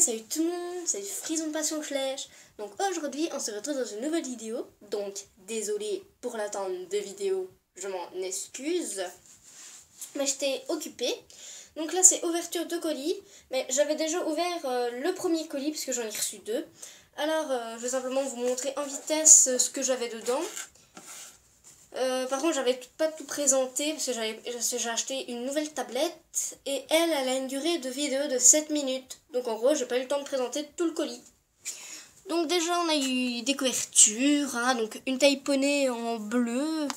salut tout le monde, salut Frison Passion Schlèche. Donc aujourd'hui on se retrouve dans une nouvelle vidéo. Donc désolé pour l'attente de vidéo, je m'en excuse. Mais j'étais occupée. Donc là c'est ouverture de colis. Mais j'avais déjà ouvert le premier colis parce que j'en ai reçu deux. Alors je vais simplement vous montrer en vitesse ce que j'avais dedans. Par contre j'avais pas tout présenté parce que j'ai acheté une nouvelle tablette et elle a une durée de vidéo de 7 minutes. Donc en gros j'ai pas eu le temps de présenter tout le colis. Donc déjà on a eu des couvertures, hein, donc une taille poney en bleu,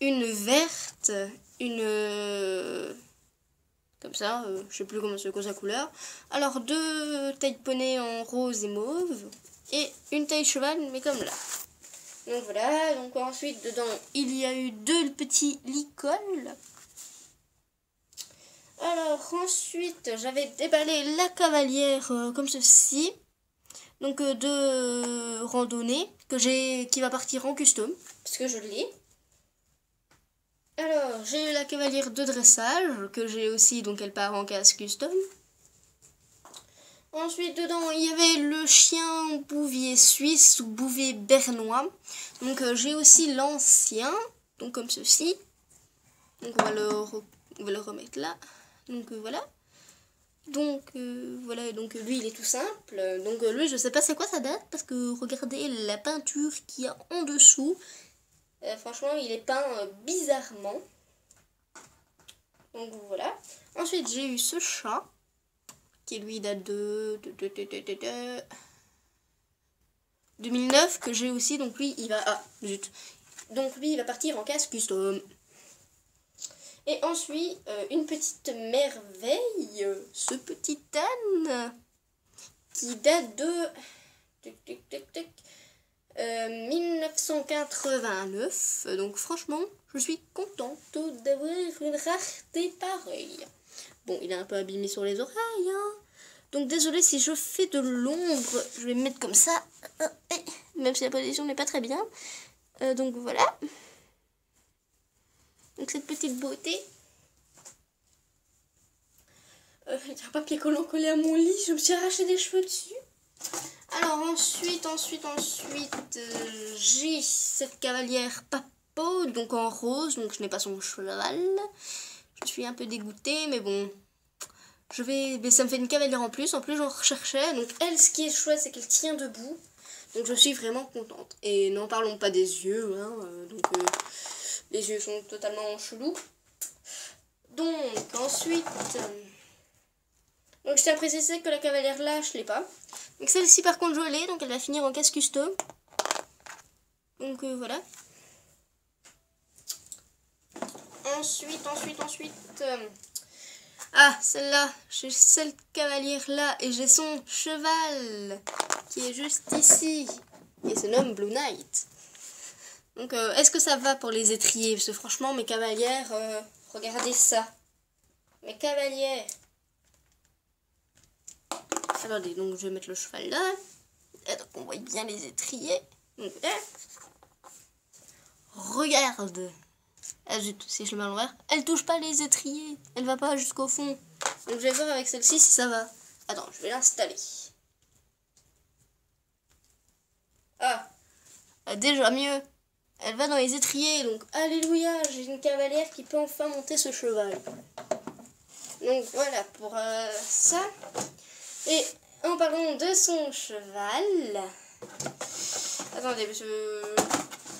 une verte, une comme ça, je sais plus comment c'est quoi sa couleur. Alors deux tailles poney en rose et mauve et une taille cheval mais comme là. Donc voilà, donc ensuite dedans il y a eu deux petits licoles. Alors ensuite j'avais déballé la cavalière comme ceci. Donc de randonnée qui va partir en custom parce que je l'ai. Alors j'ai eu la cavalière de dressage que j'ai aussi, donc elle part en casse custom. Ensuite, dedans, il y avait le chien bouvier suisse ou bouvier bernois. Donc, j'ai aussi l'ancien, donc comme ceci. Donc, on va le remettre là. Donc, voilà. Donc, voilà. Donc, lui, il est tout simple. Donc, lui, je sais pas c'est quoi sa date. Parce que, regardez la peinture qu'il y a en dessous. Franchement, il est peint bizarrement. Donc, voilà. Ensuite, j'ai eu ce chat. Qui lui date de 2009 que j'ai aussi, donc lui il va donc lui il va partir en casse custom. Et ensuite une petite merveille, ce petit âne qui date de 1989. Donc franchement je suis contente d'avoir une rareté pareille. Bon, il est un peu abîmé sur les oreilles, hein. Donc, désolé si je fais de l'ombre. Je vais me mettre comme ça. Même si la position n'est pas très bien. Donc, voilà. Donc, cette petite beauté. Il y a un papier collant collé à mon lit. Je me suis arraché des cheveux dessus. Alors, ensuite, j'ai cette cavalière Papo. Donc, en rose. Donc, je n'ai pas son cheval. Je suis un peu dégoûtée, mais bon, mais ça me fait une cavalière en plus j'en recherchais. Donc elle, ce qui est chouette, c'est qu'elle tient debout. Donc je suis vraiment contente. Et n'en parlons pas des yeux, hein, les yeux sont totalement chelous. Donc ensuite, donc je tiens à préciser que la cavalière là, je l'ai pas. Donc celle-ci par contre je l'ai, donc elle va finir en casse custom. Donc voilà. Ensuite, ah, celle-là, j'ai cette cavalière-là et j'ai son cheval qui est juste ici et se nomme Blue Knight. Donc, est-ce que ça va pour les étriers? Parce que franchement, mes cavalières, regardez ça. Mes cavalières. Attendez, donc je vais mettre le cheval là. Et donc, on voit bien les étriers. Donc, regarde. Ah zut, si je le mets à l'envers, elle touche pas les étriers, elle va pas jusqu'au fond. Donc je vais voir avec celle-ci si ça va. Attends, je vais l'installer. Ah, déjà mieux. Elle va dans les étriers, donc alléluia, j'ai une cavalière qui peut enfin monter ce cheval. Donc voilà pour ça. Et en parlant de son cheval, attendez, parce que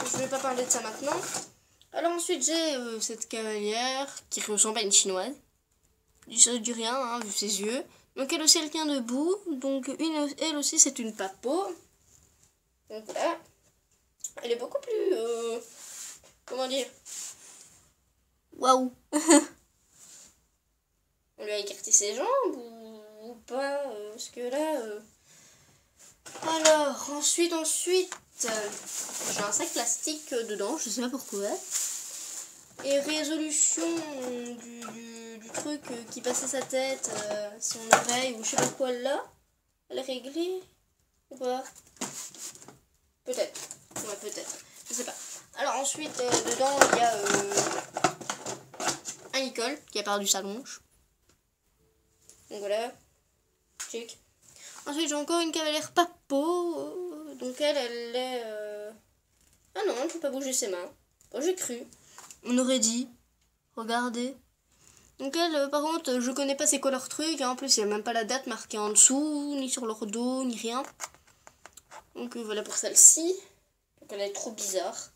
je vais pas parler de ça maintenant. Alors ensuite j'ai cette cavalière qui ressemble à une chinoise. Ça dit rien, hein, vu ses yeux. Donc elle aussi elle tient debout. Donc elle aussi c'est une Papo. Donc voilà. Elle est beaucoup plus... comment dire? Waouh. On lui a écarté ses jambes ou pas parce que là... Alors ensuite... j'ai un sac plastique dedans, je sais pas pourquoi. Et résolution du truc qui passait sa tête, son oreille ou je sais pas quoi là. Elle est réglée ou pas? Peut-être. Ouais, peut-être. Je sais pas. Alors ensuite, dedans, il y a un licol qui a perdu sa longe. Donc voilà. Check. Ensuite, j'ai encore une cavalière Papo. Donc elle est... Ah non, elle ne peut pas bouger ses mains. Oh, j'ai cru. On aurait dit. Regardez. Donc elle, par contre, je connais pas c'est quoi leur truc. Hein. En plus, il n'y a même pas la date marquée en dessous, ni sur leur dos, ni rien. Donc voilà pour celle-ci. Donc elle est trop bizarre.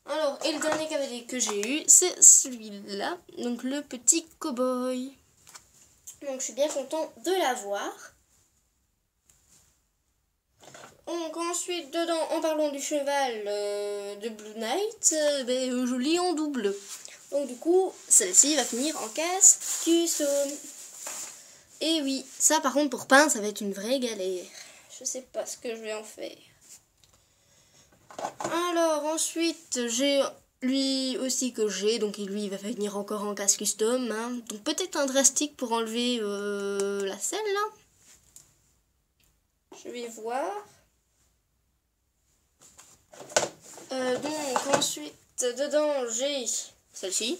Alors, et le dernier cavalier que j'ai eu, c'est celui-là. Donc le petit cow-boy. Donc je suis bien content de l'avoir. Donc ensuite, dedans, en parlant du cheval de Blue Knight, je lis en double. Donc du coup, celle-ci va finir en casse custom. Et oui, ça par contre pour peindre, ça va être une vraie galère. Je sais pas ce que je vais en faire. Alors ensuite, j'ai lui aussi que j'ai, donc lui il va venir encore en casse custom. Hein. Donc peut-être un drastique pour enlever la selle là. Je vais voir. Donc ensuite, dedans j'ai celle-ci.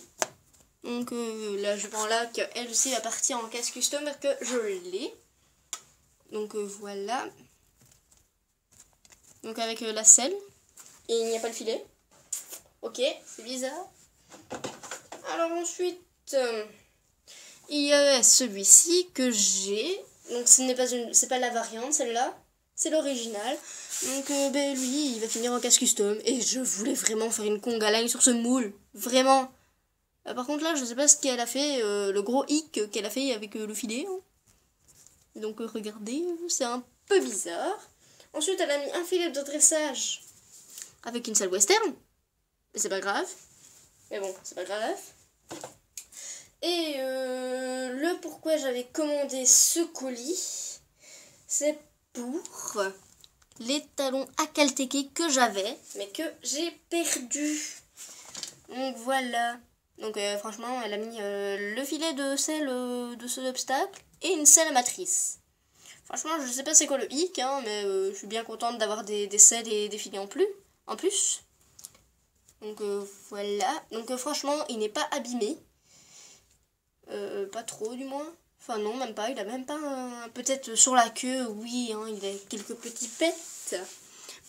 Donc là je prends là qu'elle aussi va partir en casse custom parce que je l'ai. Donc voilà. Donc avec la selle. Et il n'y a pas le filet. Ok, c'est bizarre. Alors ensuite, il y a celui-ci que j'ai. Donc ce n'est pas c'est pas la variante celle-là. C'est l'original. Donc lui, il va finir en casse custom. Et je voulais vraiment faire une conga line sur ce moule. Vraiment. Par contre là, je sais pas ce qu'elle a fait. Le gros hic qu'elle a fait avec le filet. Hein. Donc regardez, c'est un peu bizarre. Ensuite, elle a mis un filet de dressage avec une selle western. Mais c'est pas grave. Mais bon, c'est pas grave. Et le pourquoi j'avais commandé ce colis, c'est pour les talons Akalteke que j'avais, mais que j'ai perdu. Donc voilà. Donc franchement, elle a mis le filet de selle de ce obstacle et une selle matrice. Franchement, je sais pas c'est quoi le hic, hein, mais je suis bien contente d'avoir des selles et des filets en plus. Donc voilà. Donc franchement, il n'est pas abîmé. Pas trop du moins. Enfin non, même pas. Il a même pas un... Peut-être sur la queue, oui, hein, il a quelques petits pets.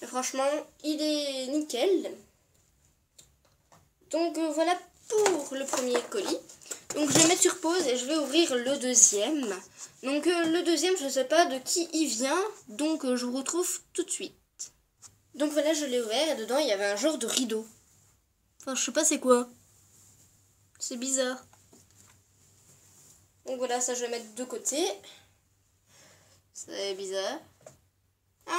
Mais franchement, il est nickel. Donc voilà pour le premier colis. Donc je vais mettre sur pause et je vais ouvrir le deuxième. Donc le deuxième, je sais pas de qui il vient. Donc je vous retrouve tout de suite. Donc voilà, je l'ai ouvert et dedans il y avait un genre de rideau. Enfin, je sais pas c'est quoi. C'est bizarre. Donc voilà, ça je vais mettre de côté. C'est bizarre.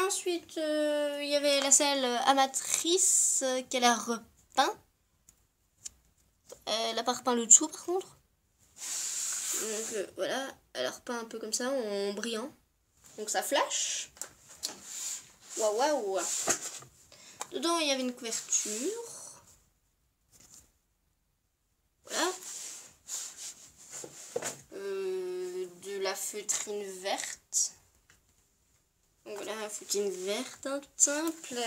Ensuite, il y avait la selle amatrice qu'elle a repeint. Elle a pas repeint le dessous par contre. Donc voilà, elle a repeint un peu comme ça en brillant. Donc ça flash. Waouh waouh. Dedans il y avait une couverture. Voilà. De la feutrine verte. Donc voilà, la feutrine verte, hein, toute simple.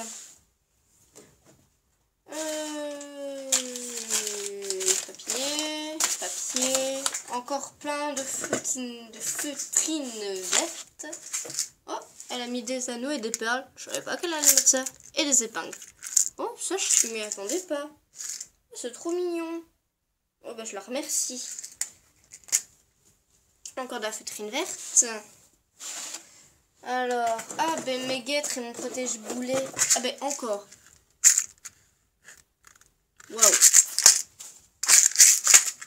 Papier, encore plein de feutrines vertes. Oh, elle a mis des anneaux et des perles. Je savais pas qu'elle allait mettre ça. Et des épingles. Oh, ça je m'y attendais pas. C'est trop mignon. Oh bah je la remercie. Encore de la feutrine verte. Alors, ah ben mes guêtres et mon protège-boulet. Ah ben encore. Waouh.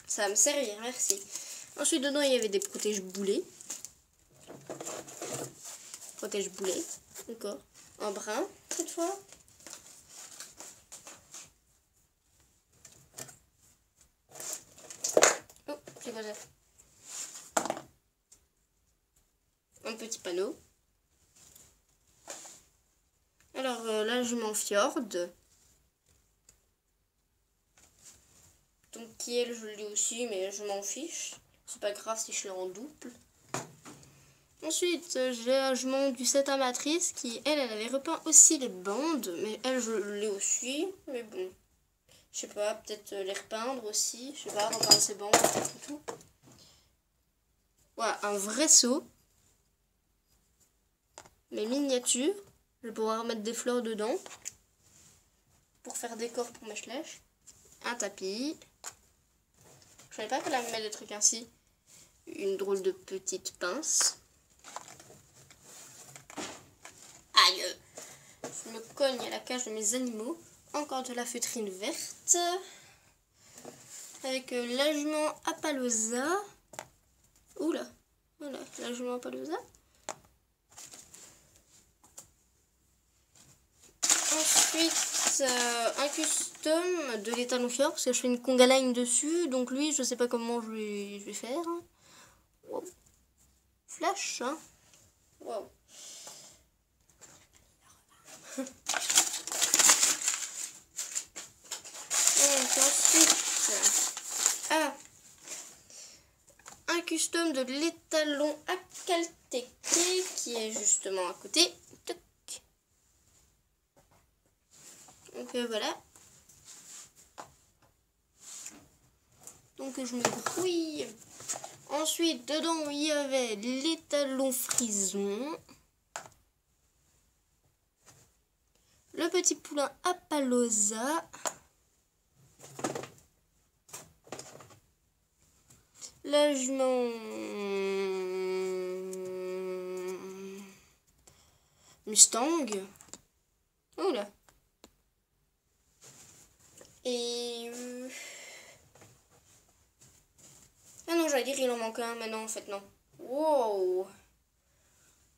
Ça va me servir, merci. Ensuite, dedans, il y avait des protège-boulets. Protège-boulets, encore. En brun, cette fois. Oh, c'est quoi ça? Un petit panneau. Alors là, je m'en fjord. Donc qui elle, je l'ai aussi, mais je m'en fiche. C'est pas grave si je l'ai en double. Ensuite, je monte du set amatrice qui, elle avait repeint aussi les bandes. Mais elle, je l'ai aussi. Mais bon, je sais pas, peut-être les repeindre aussi. Je sais pas, repeindre ses bandes et tout. Voilà, un vrai seau. mes miniatures. Je vais pouvoir mettre des fleurs dedans. Pour faire décor pour mes schleches. Un tapis. Je savais pas qu'elle allait mettre des trucs ainsi. Une drôle de petite pince. Aïe! Je me cogne à la cage de mes animaux. Encore de la feutrine verte. Avec la jument Apaloosa. Oula! Voilà, la jument Apaloosa. Ensuite, un custom de l'étalon fier parce que je fais une conga line dessus. Donc lui, je sais pas comment je vais faire. Wow. Flash, hein. Wow. Donc ensuite, un custom de l'étalon Akalteke qui est justement à côté. Donc voilà. Donc je me grouille. Ensuite, dedans, il y avait l'étalon frison. Le petit poulain Apaloosa. La jument Mustang. Oula. Et ah non, j'allais dire il en manque un, mais non, en fait non. Wow.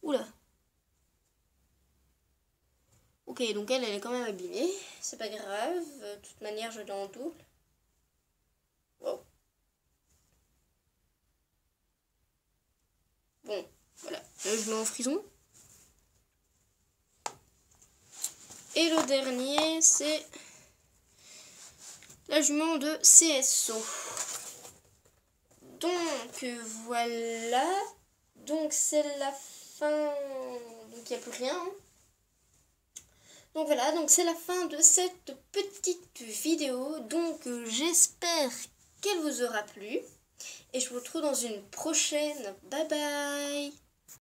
Oula. Ok, donc elle est quand même abîmée. C'est pas grave. De toute manière, je l'ai en double. Wow. Bon, voilà. Là, je mets en frison. Et le dernier, c'est la jument de CSO. Donc voilà. Donc c'est la fin. Donc il n'y a plus rien. Donc voilà, donc c'est la fin de cette petite vidéo. Donc j'espère qu'elle vous aura plu. Et je vous retrouve dans une prochaine. Bye bye.